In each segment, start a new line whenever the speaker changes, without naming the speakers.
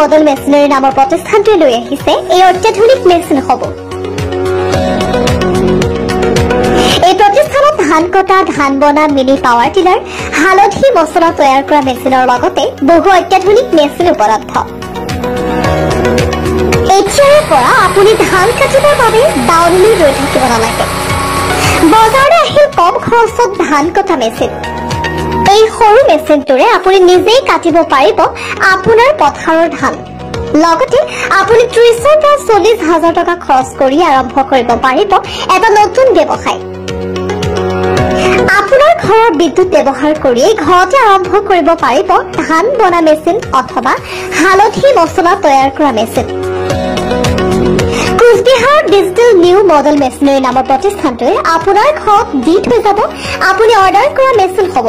Model machinery নামৰ প্ৰতিষ্ঠানটোৱে লৈ আহিছে এই অত্যাধুনিক মেচিন হ'ব। এই প্ৰতিষ্ঠানত ধান কটা, ধান বনা, মিনি পাৱাৰ টিলাৰ, হালধি মছলা তৈয়াৰ কৰা মেচিনৰ লগতে বহু অত্যাধুনিক মেচিন উপলব্ধ। এতিয়াৰে পৰা আপুনি ধান কাটিবৰ বাবে দাউনলৈ ৰৈ থাকিব নালাগে। বজাৰলৈ আহিল কম খৰচত ধান কটা মেচিন। এই সৰু মেচিনটোৰে আপুনি নিজেই কাটিব পাৰিব আপোনাৰ পথাৰৰ ধান। লগতে আপুনি ৩০,০০০ পৰা ৪০,০০০ টকা খৰচ কৰি আৰম্ভ কৰিব পাৰিব এটা নতুন ব্যৱসায়। আপোনাৰ ঘৰৰ বিদ্যুৎ ব্যৱহাৰ কৰি ঘৰতে আৰম্ভ কৰিব পাৰিব ধান বনা মেচিন অথবা হালধি মছলা তৈয়াৰ কৰা machine. Coochbehar digital new model machinery নামৰ প্ৰতিষ্ঠানটোৱে আপোনাৰ ঘৰত দি থৈ যাব আপুনি অৰ্ডাৰ কৰা মেচিন হ'ব।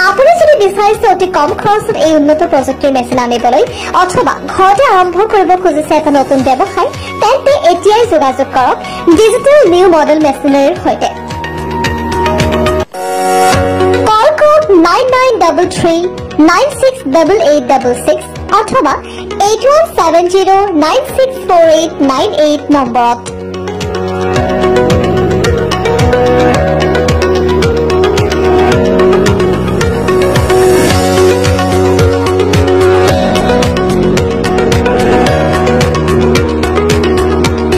আপুনি যদি বিচাৰিছে অতি কম খৰচত এই উন্নত প্ৰযুক্তিৰ মেচিন আনিবলৈ অথবা ঘৰতে আৰম্ভ কৰিব খুজিছে এটা নতুন ব্যৱসায়, তেন্তে এতিয়াই যোগাযোগ কৰক ডিজিটেল নিউ মডেল মেচিনাৰীৰ সৈতে। কল কৰক 9933968866 অথবা 8170964898 নম্বৰত।